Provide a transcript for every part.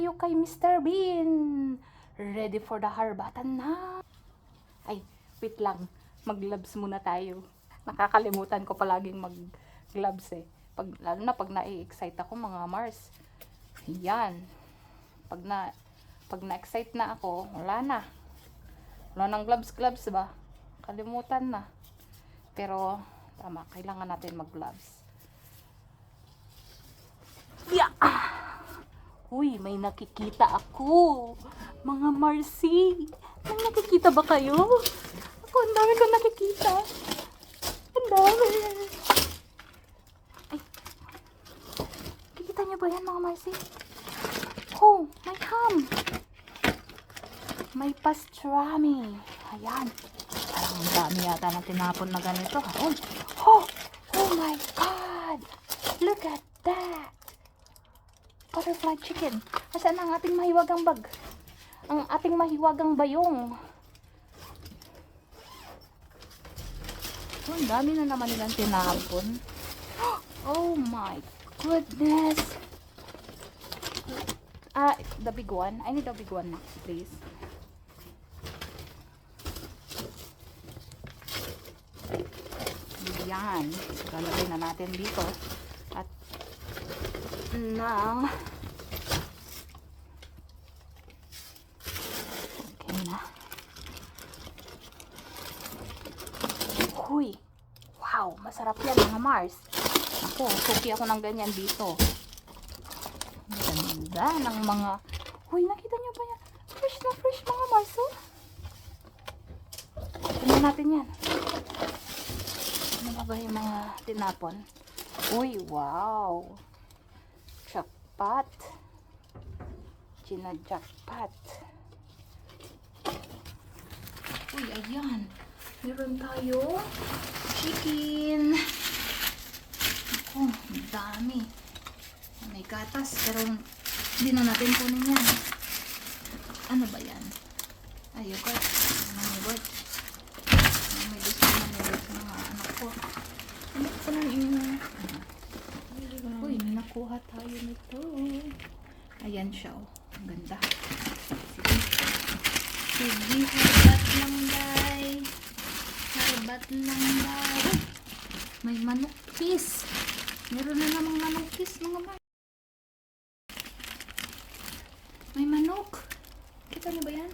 tayo kay Mr. Bean. Ready for the harbatan na. Ay, wait lang. Mag-gloves muna tayo. Nakakalimutan ko palaging mag-gloves eh. Lalo na pag na-excite ako mga Mars. Yan. Pag na-excite na ako, wala na. Wala nang gloves ba? Kalimutan na. Pero, tama, kailangan natin mag-gloves. Yeah! Uy, may nakikita ako. Mga Marcy. May nakikita ba kayo? Ako, ang dami ko nakikita. Ang dami. Ay. Kikita niyo ba yan, mga Marcy? Oh, may ham. May pastrami. Ayan. Parang ang dami yata na tinapon na ganito. Oh my God. Look at that. Butterfly chicken. Nasaan ang ating mahiwagang bag? Ang ating mahiwagang bayong. Ang dami na naman nilang tinapon. Oh my goodness. The big one. I need the big one, please. Yan. Galawin na natin dito. At nang okay na. Huy. Wow, masarap yan mga Mars. Ako, suki ako ng ganyan dito. Ganda ng mga... Huy, nakita nyo ba yan? Fresh na fresh mga Mars, oh. Tingnan natin yan. Ano ba ba yung mga tinapon? Uy, wow. Jackpot. Jackpot. Uy, ayan. Meron tayo chicken. Oh, ang dami. May gatas, pero hindi na natin kunin yan. Ano ba yan? Ay, yogurt. Yogurt. May gusto na yogurt sa mga anak ko. Ano ko lang yung... Uy, may nakuha tayo nito. Ayan siya, oh. Ang ganda. Sige, harbat lang, day. Harbat lang, day. May manukis. Meron na namang manukis, mga man. May manok. Kita niyo ba yan?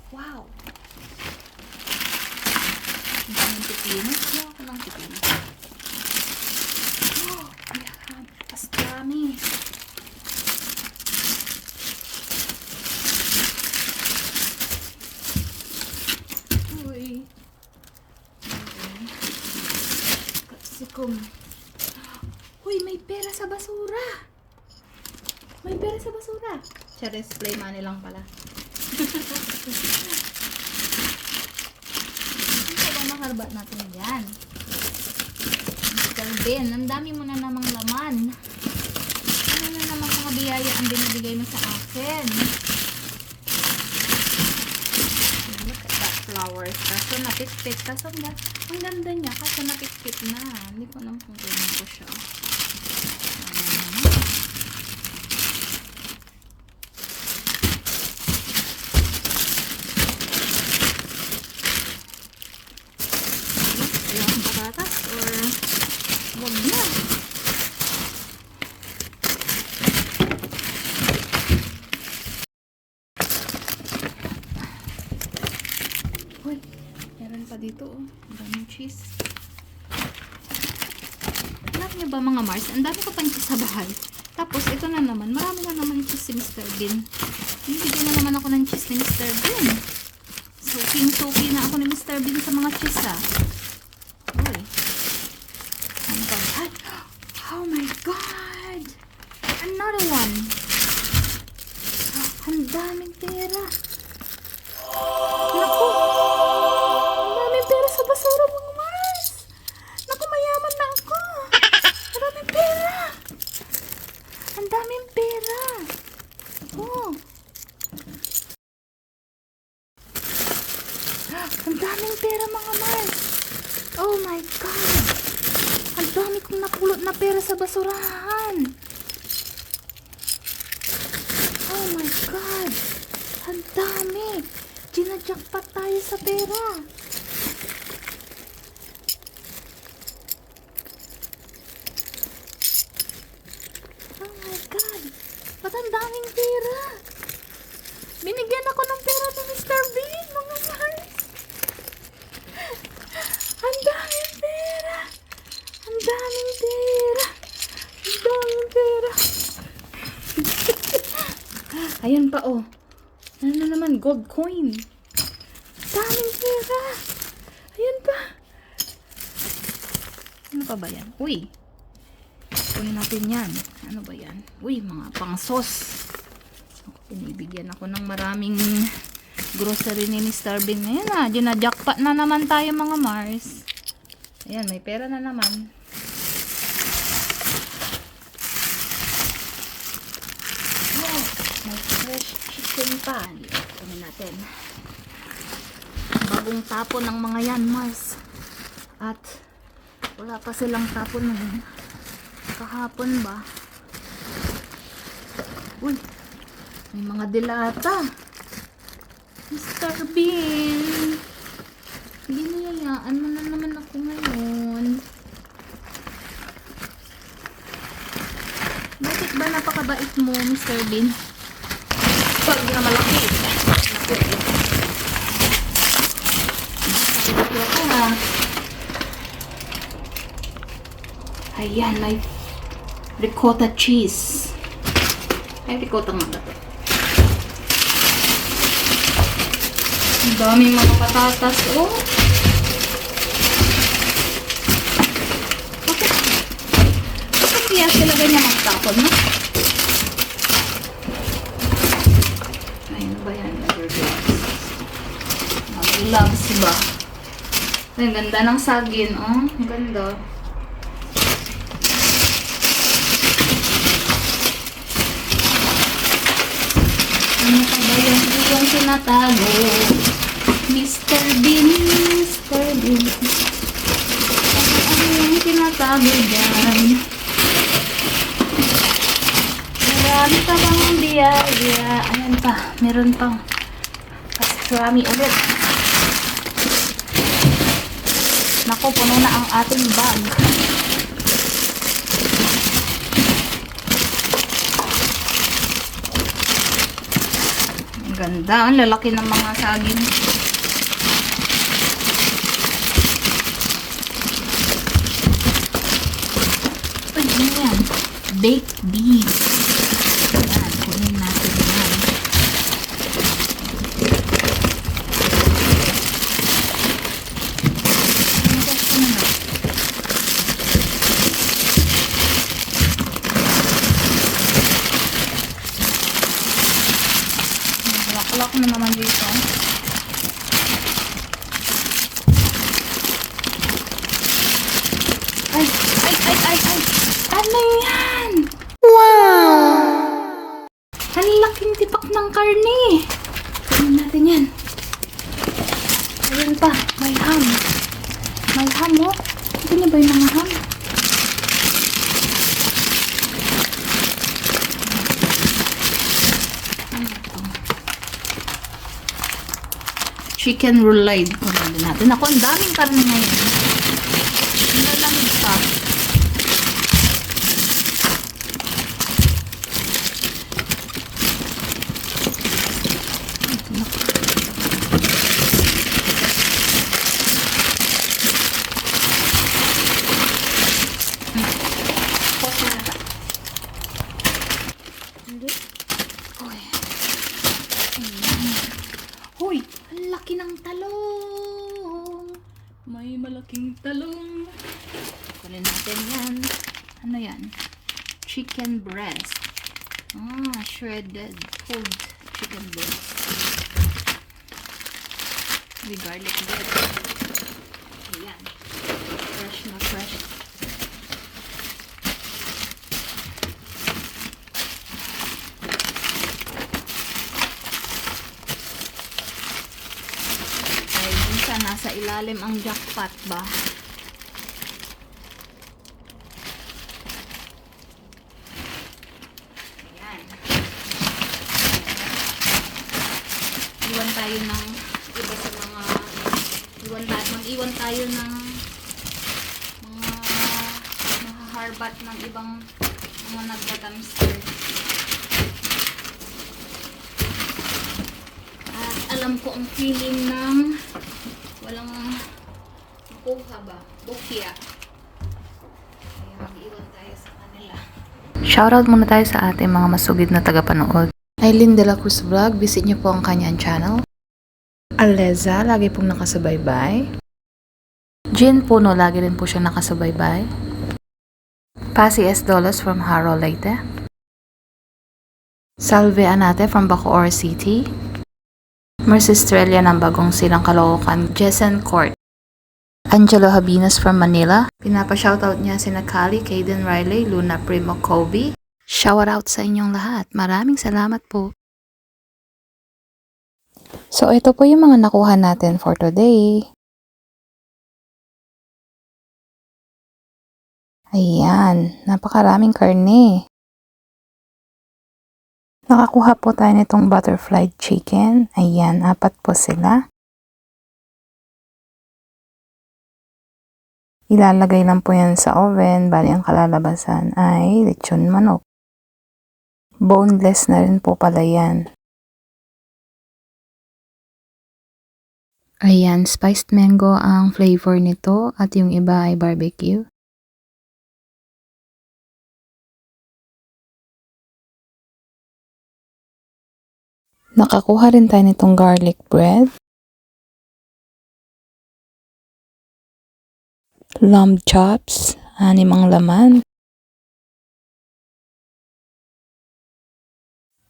Wow. Ang daming pipino. Kaya ako lang pipino. Oh, ayan. Pastrami. Uy. Capsicum. Uy, may pera sa basura. May pera sa basura. Charis, play money lang pala. Ano ba makarbat natin yan? Mr. Ben, ang dami mo na namang laman. Ano na namang mga biyaya ang binibigay mo sa akin? Look at that flowers. Kaso napit-pit. Kaso ang ganda niya. Kaso napit-pit na. Hindi ko alam kung gano'n ko siya. Wag na. Uy, meron pa dito, oh. Ang daming cheese. Alam niyo ba mga Mars, ang dami ko pang cheese sa bahay. Tapos ito na naman, marami na naman cheese si Mr. Bean. Bibigyan na naman ako ng cheese ni Mr. Bean. Soaking na ako ni Mr. Bean sa mga cheese, ah. Uy. Oh my God! Another one! Ang daming pera! Naku! Ang daming pera sa basura, mga Mars! Naku, mayaman na ako! Maraming pera! Ang daming pera! Oh! Ang daming pera, mga Mars! Oh my God! Ang dami kong napulot na pera sa basurahan. Oh Oh my God! Ang dami! Ginajackpot tayo sa pera! Oh my God! Ba't ang daming pera? Binigyan ako ng pera ni Mr. Bean, mga Mars! Ang daming pera! Ang daming pera! Ang daming pera! Ayan pa, oh. Ano na naman? Gold coin. Daming pera. Ayan pa. Ano pa ba yan? Uy. Kunin natin yan. Ano ba yan? Uy, mga pang-sauce. Pinibigyan ako ng maraming grocery ni Mr. Bean. Ayan na. Dina-jackpot na naman tayo, mga Mars. Ayan, may pera na naman. Oh, may fresh chicken pa. Kunin natin. Bagong tapon ng mga yan, Mars. At wala pa silang tapon ng kahapon ba? Uy, may mga dilata. Mr. Bean, ginayayaan mo na naman ako ngayon. Bakit ba napakabait mo, Mr. Bean? Pag na malaki. Ito ako ha. Ayan, may ricotta cheese. Ay, ricotta nga ba ito? Ang daming mga patatas, oh. Bakit kaya sila ganyan magtapon, no? Ayun ba yan? Mag-gloves ba? Ay, ang ganda ng sagin, oh. Ang ganda. Ano pa ba yung tinatago? Mr. Bean, Mr. Bean. Ano yung tinatago dyan? Marami pa bang biyaya? Ayan pa, meron pang pastrami ulit. Naku, puno na ang ating bag. Ang ganda, ang lalaki ng mga saging. Ay, ano yan? Baked beans. Ayan, kunin natin yan. Wala ko na naman dito. Ay! Ano yan? Wow! Ang laking tipak ng karne. Tingnan natin yan. Ayan pa, may ham. May ham, oh. Ito na ba yung mga ham? Chicken roulade. Kunin natin. Ako, ang daming karne ngayon. Ang lalamig pa. Hoy, ang laki ng talong. May malaking talong. Kunin natin yan. Ano yan? Chicken breast. Shredded pulled chicken breast. With garlic bread. Ayan. Fresh na fresh. Nasa ilalim ang jackpot ba? Ayan. tayo ng iba sa mga mag-iwan tayo ng mga harbat ng ibang mga nagda-dumpster. At alam ko ang feeling ng walang makuha ba? Bukya. Kaya mag-iwan tayo sa kanila. Shoutout muna tayo sa ating mga masugid na tagapanood. Aileen De La Cruz Vlog, visit niyo po ang kanyang channel. Aleza, lagi pong nakasubaybay. Jean Puno, lagi rin po siya nakasubaybay. Pasi S. Dolos from Haro, Leyte. Salve Anate from Bacoor City. Mercy Estrella ng Bagong Silang Caloocan, Jessen Court. Angelo Habinas from Manila. Pinapa-shoutout niya sina Kali, Kaden Riley, Luna Primo, Kobe. Shoutout sa inyong lahat. Maraming salamat po. So, ito po yung mga nakuha natin for today. Ayan, napakaraming karne. Nakakuha po tayo nitong butterfly chicken. Ayan, 4 po sila. Ilalagay lang po yan sa oven. Bali, ang kalalabasan ay lechon manok. Boneless na rin po pala yan. Ayan, spiced mango ang flavor nito at yung iba ay barbecue. Nakakuha rin tayo nitong garlic bread. Lamb chops, 6 ang laman.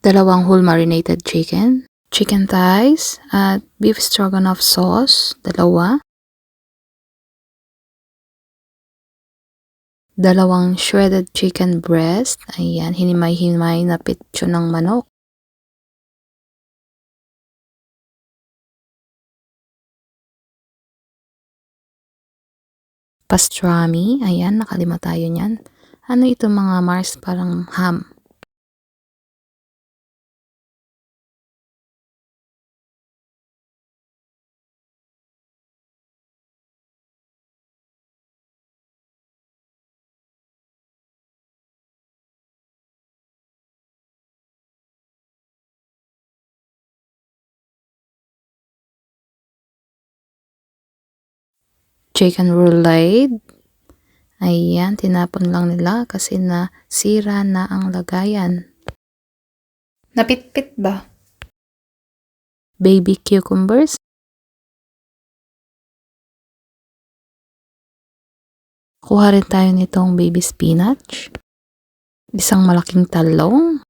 2 whole marinated chicken. Chicken thighs at beef stroganoff sauce, 2. 2 shredded chicken breast. Ayan, hinimay-himay na pitso ng manok. Pastrami. Ayan, nakalima tayo niyan. Ano ito mga Mars? Parang ham. Chicken roulade. Ayan, tinapon lang nila kasi nasira na ang lagayan. Napitpit ba? Baby cucumbers. Kuha rin tayo nitong baby spinach. 1 malaking talong.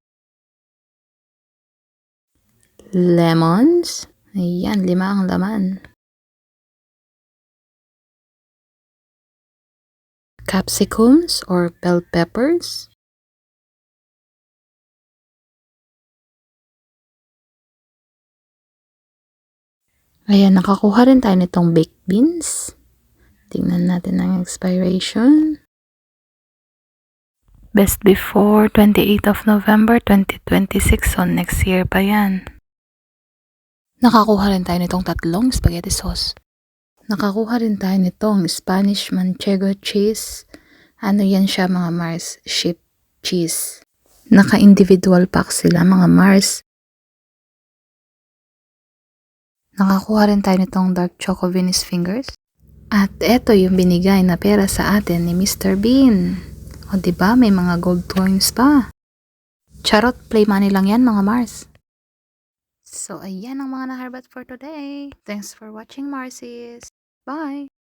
Lemons. Ayan, 5 ang laman. Capsicums or bell peppers. Ayan, nakakuha rin tayo nitong baked beans. Tingnan natin ang expiration. Best before 28th of November 2026, so next year pa yan. Nakakuha rin tayo nitong 3 spaghetti sauce. Nakakuha rin tayo nitong Spanish Manchego cheese. Ano yan siya mga Mars? Sheep cheese. Naka-individual pack sila mga Mars. Nakakuha rin tayo nitong dark choco Venus fingers. At eto yung binigay na pera sa atin ni Mr. Bean. O diba may mga gold coins pa. Charot, play money lang yan mga Mars. So ayan ang mga naharbat for today. Thanks for watching Marcies. Bye!